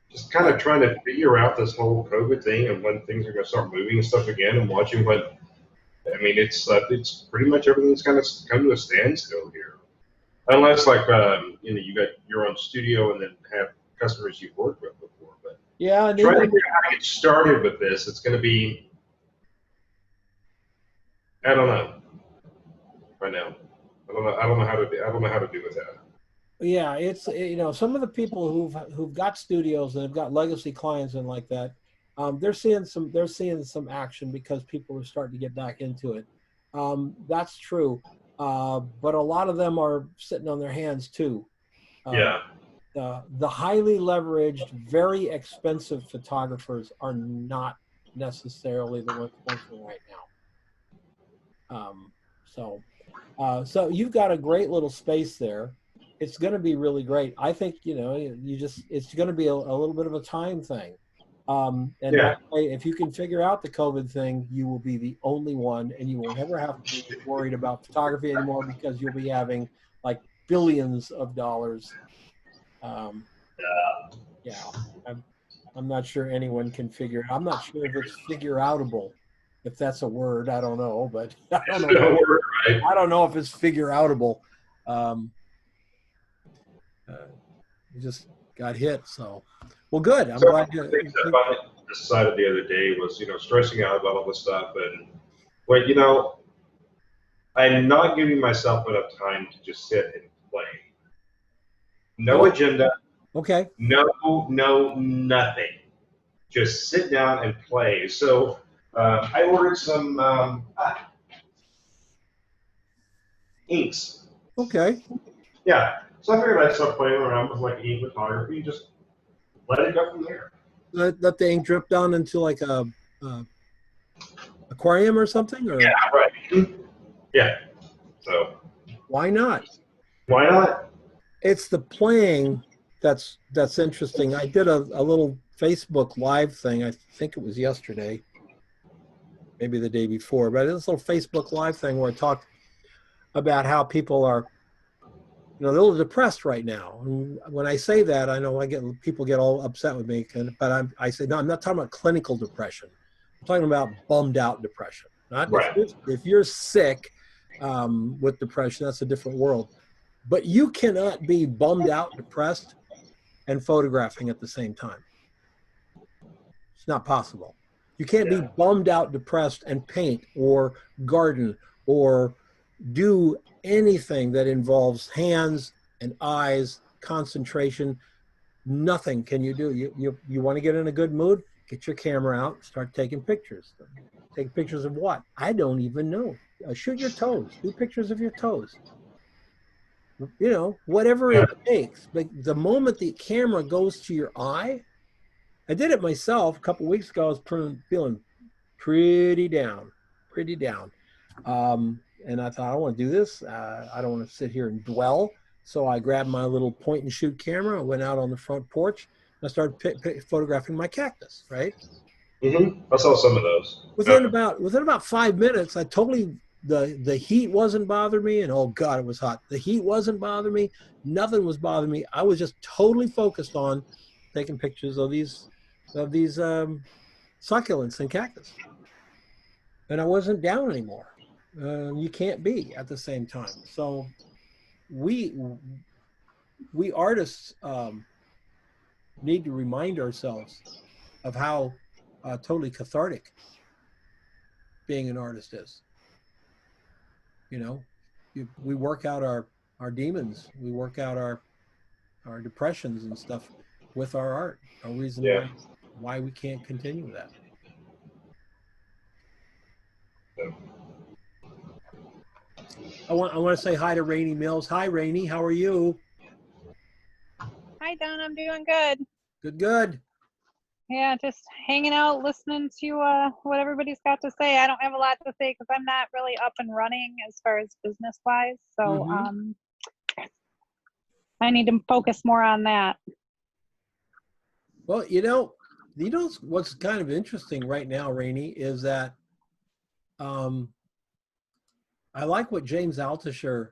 Just kind of trying to figure out this whole COVID thing and when things are going to start moving and stuff again, and watching what. I mean, it's pretty much everything's kind of come to a standstill here, unless like you got your own studio and then have customers you've worked with before. But yeah, trying to figure out how to get started with this, it's going to be. I don't know. Right now, I don't know how to do. I don't know how to do with that. Yeah, it's some of the people who've got studios and have got legacy clients and like that, they're seeing some action because people are starting to get back into it. That's true, but a lot of them are sitting on their hands too. Yeah. The highly leveraged, very expensive photographers are not necessarily the ones working right now. So you've got a great little space there. It's going to be really great. I think, it's going to be a little bit of a time thing. And by the way, if you can figure out the COVID thing, you will be the only one, and you won't ever have to be worried about photography anymore because you'll be having like billions of dollars. Yeah, I'm not sure anyone can figure it. I'm not sure if it's figure outable, if that's a word. I don't know, but I don't know if it's figure outable. You just got hit, so well, good. I'm glad you. Things I finally decided the other day was, stressing out about all this stuff, and I'm not giving myself enough time to just sit and play. No agenda. Okay. No, nothing. Just sit down and play. So I ordered some inks. Okay. Yeah. So I figured I'd start playing around with like ink photography, just let it go from there. Let the ink drip down into like a aquarium or something, or yeah, right. Yeah. So why not? Why not? It's the playing that's interesting. I did a little Facebook Live thing. I think it was yesterday, maybe the day before, but this little Facebook Live thing where I talked about how people are, a little depressed right now. And when I say that, I know people get all upset with me, but I say, no, I'm not talking about clinical depression. I'm talking about bummed out depression. Not right. If you're sick with depression, that's a different world. But you cannot be bummed out, depressed, and photographing at the same time. It's not possible. You can't be bummed out, depressed, and paint or garden or do anything that involves hands and eyes, concentration. Nothing can you do. You want to get in a good mood? Get your camera out, start taking pictures. Take pictures of what? I don't even know. Shoot your toes. Do pictures of your toes. Whatever it takes. But the moment the camera goes to your eye, I did it myself a couple of weeks ago. I was feeling pretty down. And I thought, I don't want to do this. I don't want to sit here and dwell. So I grabbed my little point and shoot camera. I went out on the front porch. And I started photographing my cactus, right? Mm-hmm. I saw some of those. Within about 5 minutes, I totally, the heat wasn't bothering me. And oh God, it was hot. The heat wasn't bothering me. Nothing was bothering me. I was just totally focused on taking pictures of these succulents and cactus. And I wasn't down anymore. You can't be at the same time. So we artists need to remind ourselves of how totally cathartic being an artist is. You know, we work out our demons. We work out our depressions and stuff with our art. No reason Yeah. why we can't continue that. I want to say hi to Rainey Mills. Hi, Rainey. How are you? Hi, Don. I'm doing good. Good, good. Yeah, just hanging out, listening to what everybody's got to say. I don't have a lot to say because I'm not really up and running as far as business-wise. So I need to focus more on that. Well, you know what's kind of interesting right now, Rainey, is that I like what James Altucher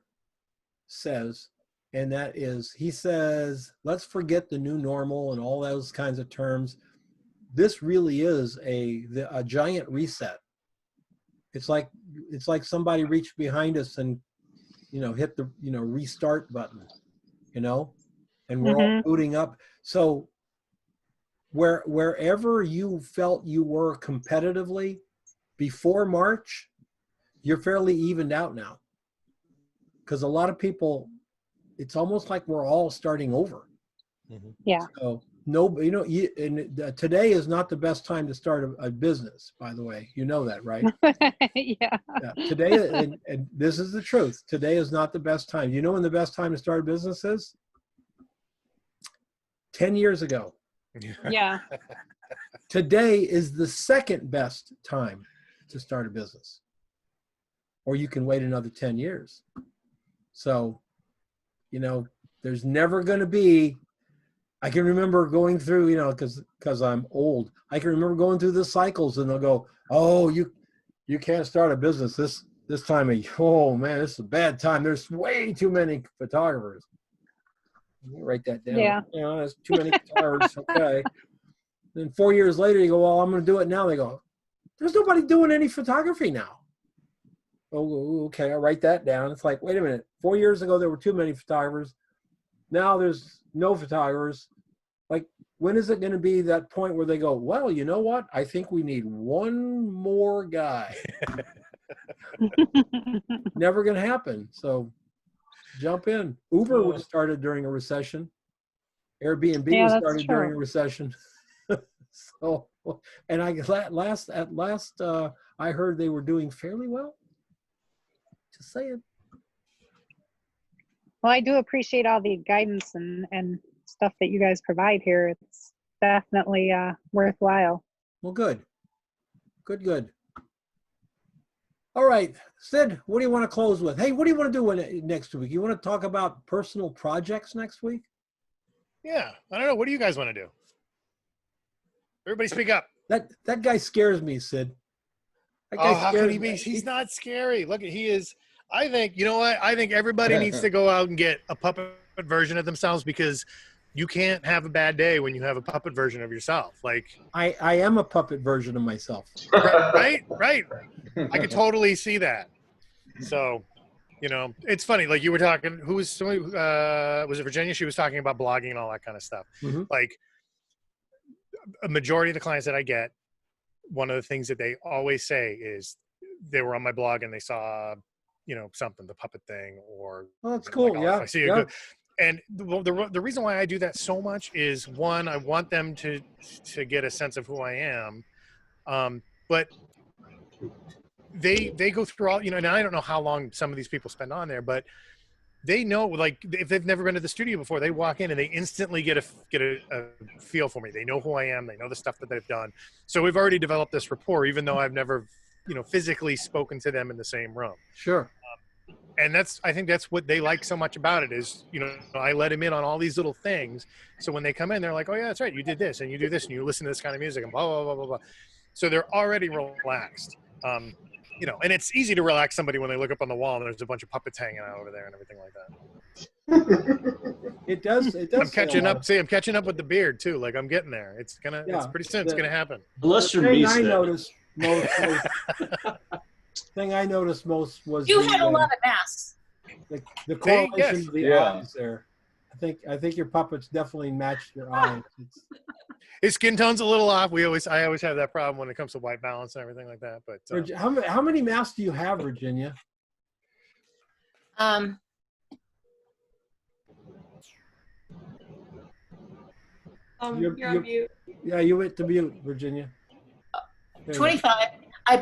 says, and that is, he says, let's forget the new normal and all those kinds of terms. This really is a giant reset. It's like somebody reached behind us and, you know, hit the, you know, restart button, you know, and we're all booting up. So wherever you felt you were competitively before March, you're fairly evened out now. Because a lot of people, it's almost like we're all starting over. Yeah. So no, you know, today is not the best time to start a business, by the way. You know that, right? Yeah. Today, and this is the truth. Today is not the best time. You know when the best time to start a business is? 10 years ago. Yeah. Today is the second best time to start a business. Or you can wait another 10 years. So, you know, there's never going to be, I can remember going through, you know, because I'm old, I can remember going through the cycles and they'll go, oh, you can't start a business this time of year. Oh man, this is a bad time. There's way too many photographers. Let me write that down. Yeah. You know, there's too many photographers. Okay. Then 4 years later, you go, well, I'm going to do it now. They go, there's nobody doing any photography now. Oh, okay, I'll write that down. It's like, wait a minute. 4 years ago, there were too many photographers. Now there's no photographers. Like, when is it going to be that point where they go, well, you know what? I think we need one more guy. Never going to happen. So jump in. Uber was started during a recession. Airbnb was started during a recession. So, and at last, I heard they were doing fairly well. Just saying. Well, I do appreciate all the guidance and stuff that you guys provide here. It's definitely worthwhile. Well, good. Good. All right, Sid, what do you want to close with? Hey, what do you want to do next week? You want to talk about personal projects next week? Yeah, I don't know. What do you guys want to do? Everybody speak up. That guy scares me, Sid. That guy how can he be? He's not scary. Look, he is. I think, you know what? I think everybody needs to go out and get a puppet version of themselves, because you can't have a bad day when you have a puppet version of yourself. Like, I am a puppet version of myself. Right. I could totally see that. So, you know, it's funny. Like, you were talking, was it Virginia? She was talking about blogging and all that kind of stuff. Like, a majority of the clients that I get, one of the things that they always say is they were on my blog and they saw, you know, something, the puppet thing, or that's cool. Like, yeah. I see it. And the reason why I do that so much is, one, I want them to get a sense of who I am. But they go through all, you know, and I don't know how long some of these people spend on there, but they know, like, if they've never been to the studio before, they walk in and they instantly get a feel for me. They know who I am. They know the stuff that they've done. So we've already developed this rapport, even though I've never, you know, physically spoken to them in the same room. Sure. And I think that's what they like so much about it is, you know, I let them in on all these little things. So when they come in, they're like, oh yeah, that's right. You did this and you do this and you listen to this kind of music and blah, blah, blah, blah, blah. So they're already relaxed. You know, and it's easy to relax somebody when they look up on the wall and there's a bunch of puppets hanging out over there and everything like that. It does. I'm catching up. See, I'm catching up with the beard too. Like, I'm getting there. It's it's pretty soon. It's gonna happen. Bless your beast. Thing I noticed most was you had a lot of masks. The correlation of the eyes there. I think your puppets definitely matched your eyes. His skin tone's a little off. I always have that problem when it comes to white balance and everything like that. But How many masks do you have, Virginia? You're on mute. Yeah, you went to mute, Virginia. 25.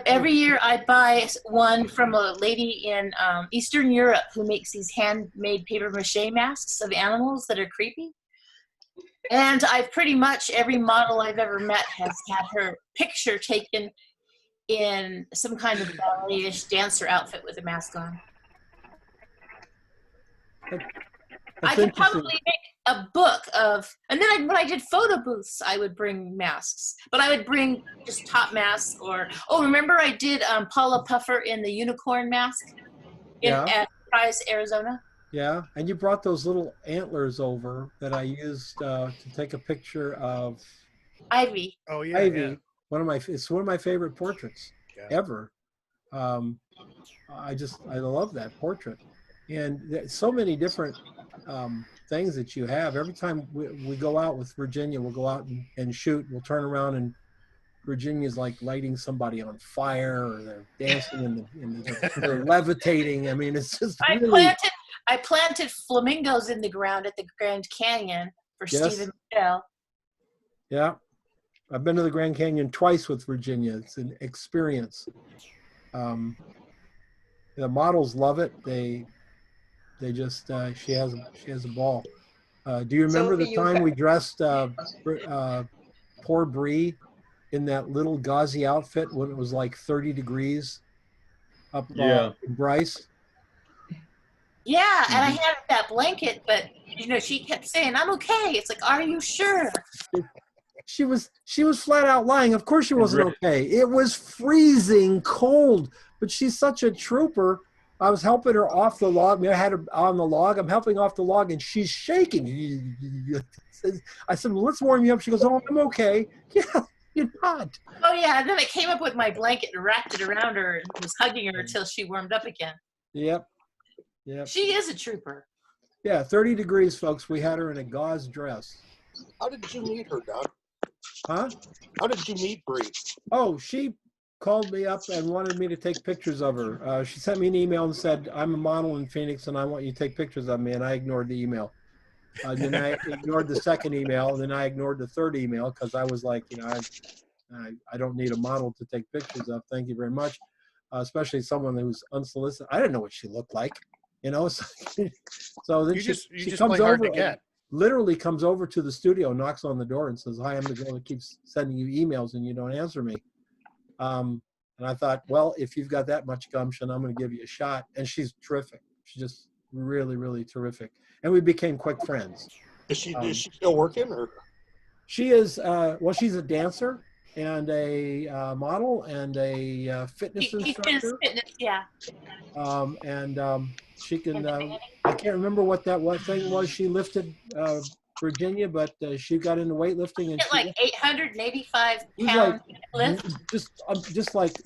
Every year I buy one from a lady in Eastern Europe who makes these handmade paper mache masks of animals that are creepy. And I've pretty much, every model I've ever met has had her picture taken in some kind of ballet-ish dancer outfit with a mask on. I could probably make a book of, and then when I did photo booths, I would bring masks, but I would bring just top masks or, oh, remember I did Paula Puffer in the unicorn mask at Surprise, Arizona? Yeah, and you brought those little antlers over that I used to take a picture of Ivy. Oh yeah, Ivy. Yeah. It's one of my favorite portraits ever. I love that portrait, and there's so many different things that you have. Every time we go out with Virginia, we'll go out and shoot. We'll turn around and Virginia's like lighting somebody on fire, or they're dancing and they're levitating. I mean, it's just really. I planted flamingos in the ground at the Grand Canyon for Stephen Michelle. Yeah, I've been to the Grand Canyon twice with Virginia. It's an experience. The models love it. They just she has a ball. Do you remember the time we dressed poor Bree in that little gauzy outfit when it was like 30 degrees up in Bryce? Yeah, and I had that blanket, but she kept saying, "I'm okay." It's like, are you sure? She was flat out lying. Of course she wasn't okay. It was freezing cold, but she's such a trooper. I was helping her off the log. I had her on the log. I'm helping off the log, and she's shaking. I said, well, let's warm you up. She goes, oh, I'm okay. Yeah, you're not. Oh, yeah. And then I came up with my blanket and wrapped it around her and was hugging her until she warmed up again. Yep. She is a trooper. Yeah, 30 degrees, folks. We had her in a gauze dress. How did you meet her, Doc? Huh? How did you meet Bree? Oh, she called me up and wanted me to take pictures of her. She sent me an email and said, I'm a model in Phoenix and I want you to take pictures of me. And I ignored the email. Then I ignored the second email. And then I ignored the third email because I was like, I don't need a model to take pictures of. Thank you very much. Especially someone who's unsolicited. I didn't know what she looked like, So then she comes over. Literally comes over to the studio, knocks on the door and says, hi, I'm the girl that keeps sending you emails and you don't answer me. And I thought, well, if you've got that much gumption, I'm going to give you a shot. And she's terrific. She's just really, really terrific. And we became quick friends. Is she still working? Or? She is, she's a dancer and a model and a fitness instructor. Fitness, yeah. She can, I can't remember what thing was she lifted, Virginia, but she got into weightlifting. And like 885 pound lift. Just like,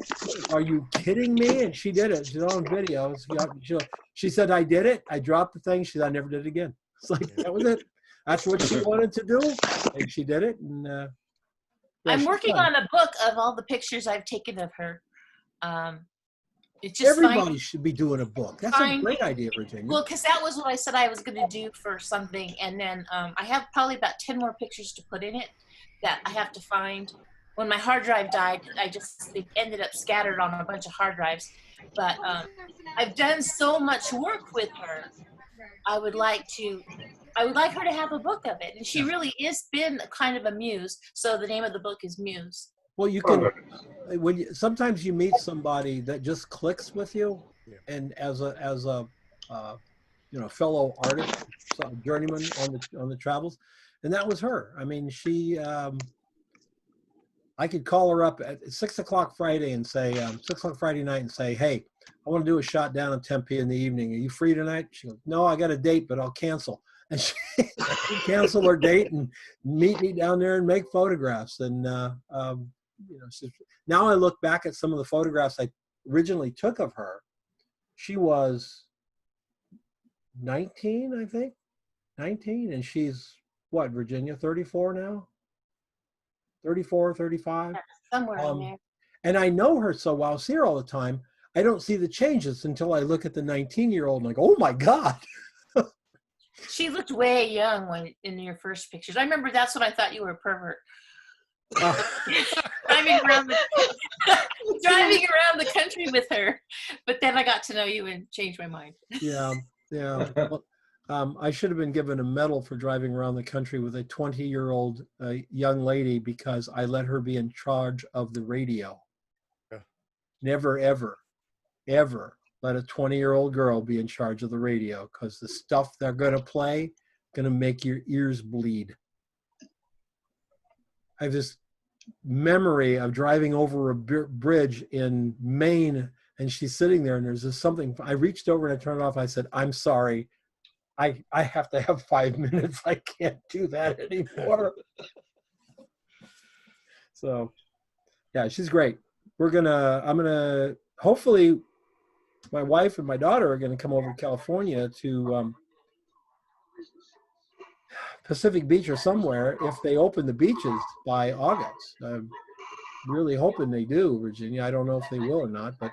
are you kidding me? And she did it. She's on video. She said, I did it. I dropped the thing. She said, I never did it again. It's like, that was it. That's what she wanted to do. And she did it. And I'm working on a book of all the pictures I've taken of her. Everybody should be doing a book. That's a great idea, Virginia. Well, because that was what I said I was going to do for something. And then I have probably about 10 more pictures to put in it that I have to find. When my hard drive died, they ended up scattered on a bunch of hard drives. But I've done so much work with her. I would like her to have a book of it. And she really has been kind of a muse. So the name of the book is Muse. Well, you can, sometimes you meet somebody that just clicks with you, and as a fellow artist, journeyman on the travels, and that was her. I mean, she, I could call her up at 6 o'clock Friday and say, 6 o'clock Friday night and say, hey, I want to do a shot down in Tempe in the evening. Are you free tonight? She goes, no, I got a date, but I'll cancel. And she cancel her date and meet me down there and make photographs. And now I look back at some of the photographs I originally took of her. She was 19, I think. 19, and she's what, Virginia, 34 now? 34, 35? Somewhere in there. And I know her so well, I see her all the time. I don't see the changes until I look at the 19-year-old and I go, oh my God. She looked way young when in your first pictures. I remember that's when I thought you were a pervert. Driving around the country with her, but then I got to know you and changed my mind. Yeah. Well, I should have been given a medal for driving around the country with a 20-year-old young lady because I let her be in charge of the radio. Yeah. Never, ever, ever let a 20-year-old girl be in charge of the radio because the stuff they're going to play going to make your ears bleed. I have this memory of driving over a bridge in Maine, and she's sitting there, and there's this something. I reached over and I turned it off. I said, I'm sorry. I have to have 5 minutes. I can't do that anymore. So, yeah, she's great. I'm going to, hopefully, my wife and my daughter are going to come over to California to Pacific Beach or somewhere if they open the beaches by August. I'm really hoping they do, Virginia. I don't know if they will or not, but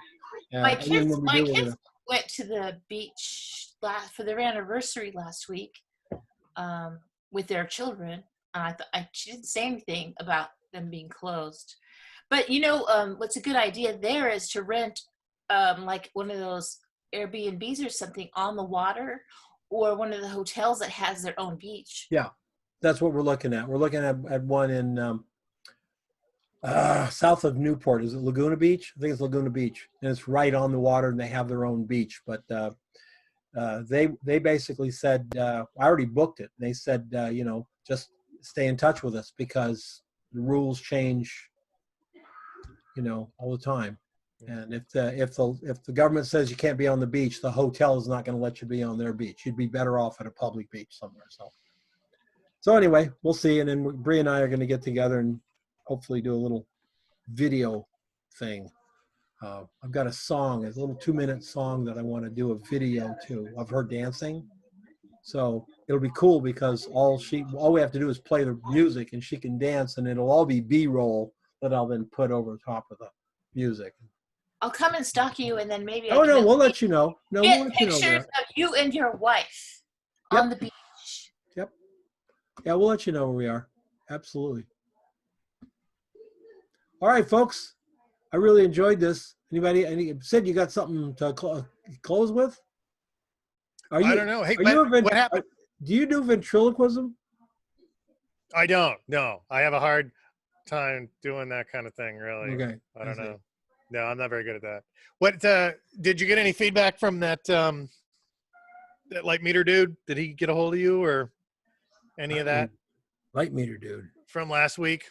my kids went to the beach for their anniversary last week with their children. She didn't say anything about them being closed. But what's a good idea there is to rent like one of those Airbnbs or something on the water, or one of the hotels that has their own beach. Yeah, that's what we're looking at. We're looking at one in south of Newport. Is it Laguna Beach? I think it's Laguna Beach. And it's right on the water, and they have their own beach. But they basically said, I already booked it. They said, just stay in touch with us because the rules change, all the time. And if the government says you can't be on the beach, the hotel is not going to let you be on their beach. You'd be better off at a public beach somewhere. So anyway, we'll see. And then Bree and I are going to get together and hopefully do a little video thing. I've got a song, a little 2-minute song that I want to do a video to of her dancing. So it'll be cool because all we have to do is play the music and she can dance, and it'll all be B-roll that I'll then put over top of the music. I'll come and stalk you, and then maybe we'll let you know. No, we'll let you know. Pictures of you and your wife on the beach. Yep. Yeah, we'll let you know where we are. Absolutely. All right, folks. I really enjoyed this. Sid, you got something to close with? I don't know. Hey, what happened? Do you do ventriloquism? I don't. No, I have a hard time doing that kind of thing. Really. Okay. I don't know. No, I'm not very good at that. What did you get any feedback from that light meter dude? Did he get a hold of you or any of that? Light meter dude from last week?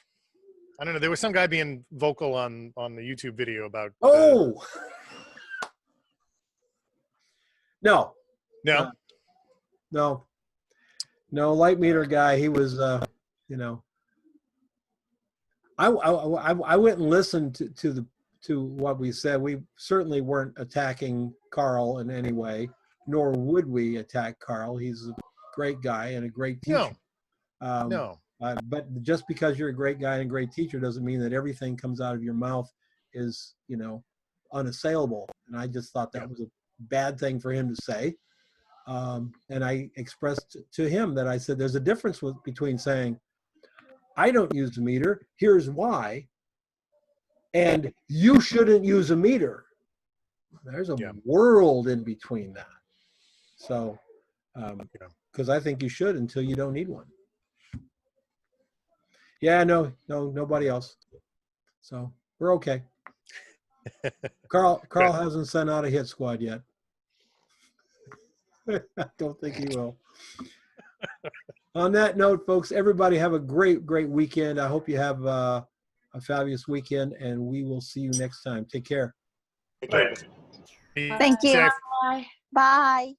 I don't know. There was some guy being vocal on the YouTube video about. Oh. No. No, light meter guy. He was, I went and listened to what we said. We certainly weren't attacking Carl in any way, nor would we attack Carl. He's a great guy and a great teacher. No. But just because you're a great guy and a great teacher doesn't mean that everything comes out of your mouth is, unassailable. And I just thought that was a bad thing for him to say. And I expressed to him that I said, there's a difference between saying, I don't use a meter, here's why, and you shouldn't use a meter. There's a world in between that. So, because I think you should until you don't need one. Yeah, no, nobody else. So we're okay. Carl hasn't sent out a hit squad yet. I don't think he will. On that note, folks, everybody have a great, great weekend. I hope you have a fabulous weekend, and we will see you next time. Take care. Thank you. Bye. Bye.